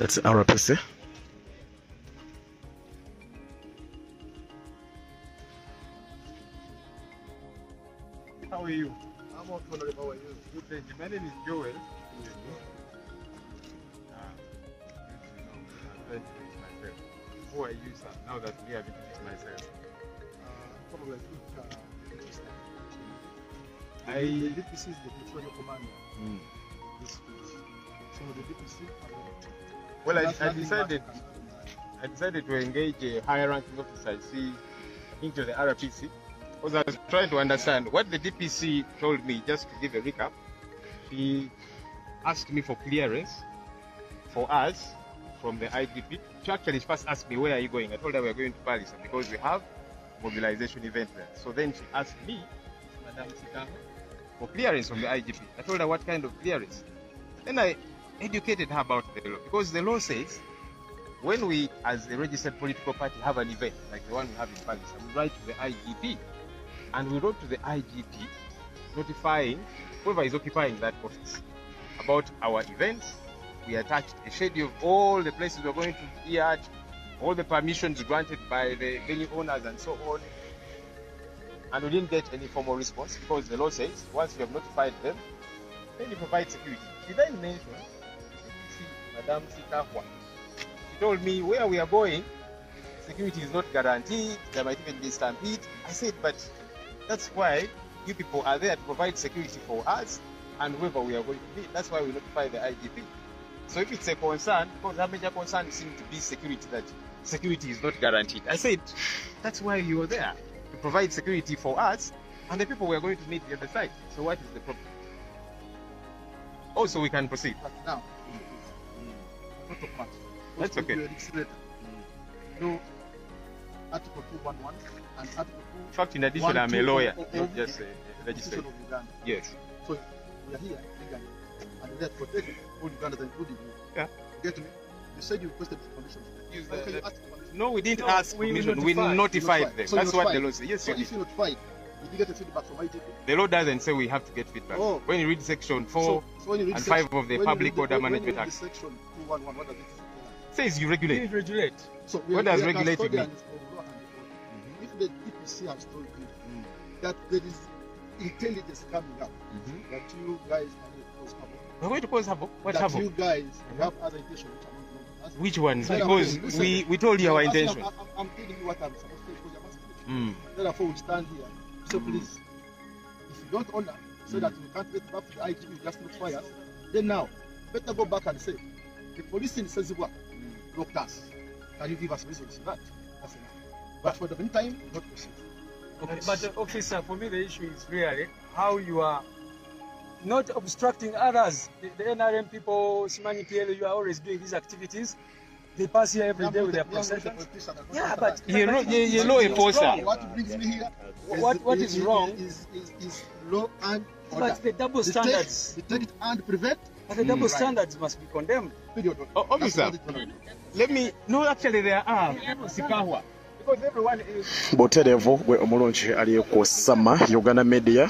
That's RPC. How are you? I'm also honorable. How are you? Good, thank you. My name is Joel. Who are you, sir? Now that we have introduced myself. Probably The DPC is the patrol commander. This place. So the DPC. Well, I decided to engage a higher ranking officer, into the RPC, because I was trying to understand what the DPC told me. Just to give a recap, he asked me for clearance for us from the IGP. She actually first asked me, where are you going? I told her we are going to Paris because we have mobilization event there. So then she asked me, Madam Sika, for clearance from the IGP. I told her what kind of clearance. Then I educated her about the law, because the law says when we, as a registered political party, have an event like the one we have in Paris, and we write to the IGP, and we wrote to the IGP notifying whoever is occupying that office about our events. We attached a schedule of all the places we're going to be at, all the permissions granted by the venue owners and so on. And we didn't get any formal response, because the law says once you have notified them, then you provide security. She then mentioned Madam Sikahwa. She told me where we are going, security is not guaranteed, there might even be stampede. I said, but that's why you people are there to provide security for us and whoever we are going to be. That's why we notify the IGP. So if it's a concern, because our major concern seems to be security, that security is not guaranteed. I said, that's why you are there, to provide security for us and the people we are going to meet the other side. So what is the problem? Also, we can proceed. But now, not talk much. That's okay. No, Article 211 and Article 2. In fact, in addition, I'm a lawyer, not just a legislator. Yes. So we are here legally, and we have to protect all Ugandans, including you. Yeah. Get me? You said you requested permission. Okay, you asked for permission. No, we didn't ask permission. We notified them. So That's what the law says. Yes, so if you notified, did you get a feedback from IGP? the law doesn't say we have to get feedback. Oh. When you read section 4 when you read and section- 5 of the when you Public read the- Order when you Management read Act, Section 211, what does it say? says you regulate. Regulate. So What does we are regulating mean? custodians of law and order. If the DPC has told you that there is intelligence coming up, that you guys are going to cause havoc, We're going to cause havoc. What that havoc? you guys have other intentions which are not known to us. Which ones? Then Because I'm saying, we told you our I'm asking- intention. I'm telling you what I'm supposed to say because you're asking me. Therefore, we stand here. So please, if you don't honor, so that we can't get back to the IGP, just notify us, then now, better go back and say, the police in Ssezibwa blocked us. Can you give us reasons for that? That's enough. But for the meantime, not proceed. Okay. But officer, for me the issue is really how you are not obstructing others. The NRM people, Simani PL, you are always doing these activities. They pass here every day with their processions. Yeah, but You know a poster. What brings me here? What is wrong? Is law and order. But the double standards. Detect and prevent. But the double standards must be condemned. Period. Officer, let me. No, actually, there are. Sikahwa. Because everyone is. Boterevo bwe omulungi ali ku Sama Uganda Media.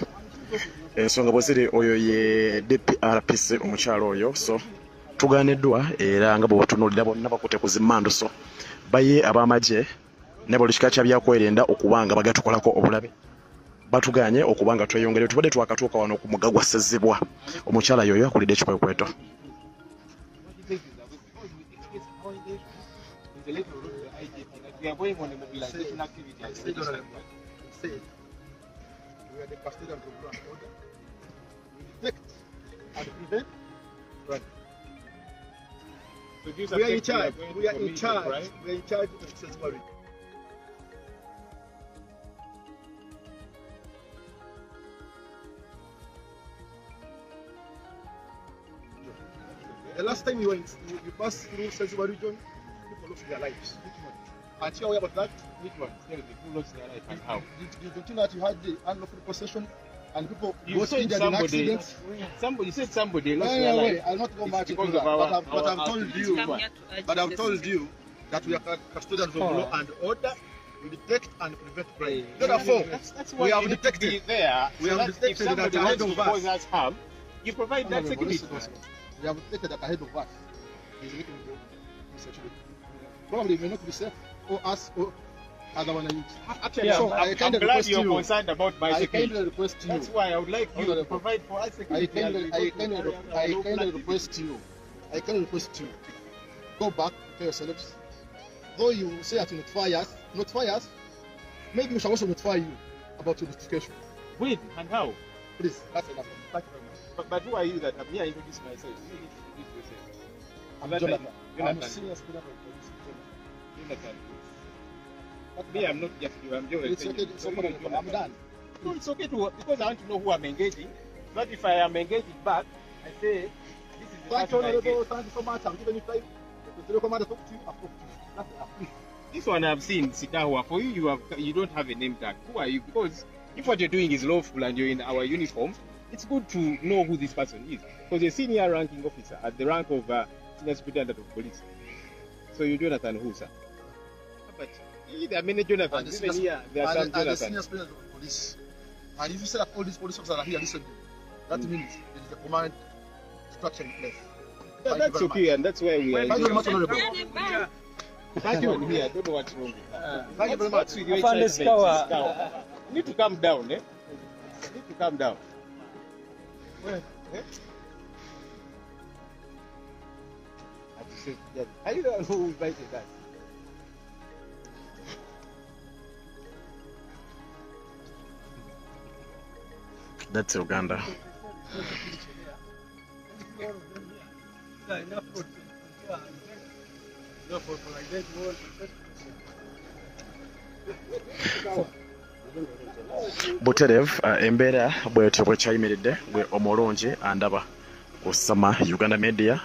Ensonga bwe ziri oyo ye DPRPC omukyalo oyo, so tugaaniddwa era nga bwe batunuulira bonna bakutte ku zimmando, so baye ab'amagye ne buli kika kya byakwerinda okuba nga bagatukolako obulabe batuganye okuba nga tweyongere. Tubadde twakatuuka wano ku mugga gwa Ssezibwa, omukyala yoyo akulidde ekikwekweto. We are going on a mobilization activity. We are the custodians of law and order. We detect and prevent crime. So We are in charge. going We to are in commit a charge. crime. We are in charge of Ssezibwa. The last time you passed through Ssezibwa region, people lost their lives. And you are aware about that? Which one? Tell me, who lost their life and how? Did you know that you had the unlawful possession and people You got said injured in accidents? somebody said somebody lost Wait, their wait, life. I'll not go It's much into because that. of But our I've told you. But I've told you that we are custodians of law and order. We detect and prevent crime. Therefore, That's we why have you need to detected. be there. We So have that if detected that somebody ahead wants to of us. cause us harm, you provide that security. We have detected that ahead of us. He's making service actually. Probably may not be safe, or us, or other one. Actually, Yeah, so I'm glad you're concerned about my I security. kindly request you. That's why I would like you to provide for us I security. kindly request you. Go back to yourselves. Though you say that you notify us, maybe we shall also notify you about your notification. When and how? Please, that's enough. Thank you very much. But who are you that I'm here introduce myself? You need to introduce yourself. I'm Jonathan. Jonathan. I'm a senior student of police. Jonathan. Me, I'm not just you. I'm Joel. It's okay. It's okay. I'm done. No, it's okay to because I want to know who I'm engaging. But if I am engaging back, I say this is the Thank you, person I engage. Honorable. Thank you so much. I'm giving you time. The commander talk to you. I've talked to you. That's enough. This one I've seen, Sitahua. For you, you don't have a name tag. Who are you? Because if what you're doing is lawful and you're in our uniform, it's good to know who this person is. Because you're a senior ranking officer at the rank of senior superintendent of police. So you're Jonathan who, sir? But there are many Jonathans. Even here, there are some the Jonathans. senior superintendent of police. And if you say that all these police officers are here listening, that means there is a command structure in place. Yeah, that's okay, and that's why we are. Thank you very much, Honorable. Thank you. Here, I don't know what's wrong with that. Thank you very much. What's with your I found this excitement? cow. You need to calm down, eh? You need to calm down. Well, eh? Are you the one who invited us? That's Uganda. Buterev embeera bwetyo bwekyayimiridde gwe omulungi andaba ku Sama Uganda Media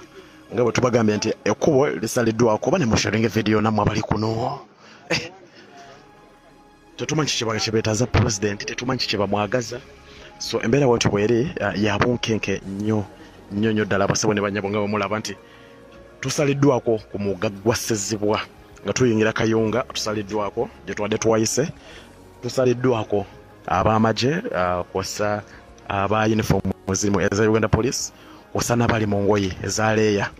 nga bwe tubagambye nti ekkubo lisaliddwako oba ne musharinga vidiyo nammwe abali kuno tetumanyi kye beetaaza pulezidenti tetumanyi kye bamwagaza so embeera bwetyo bweri ya bunkenke nnyo ddala abasabo ne banyabo nga bwemulaba nti tusaliddwako ku mugga gwa Ssezibwa nga tuyingira Kayunga tusaliddwako gye twadde twayise tusaliddwako ab'amagye kw'ossa aba uniform ezirimu eza Uganda Police kw'ossa n'abali mu ngoye eza leeya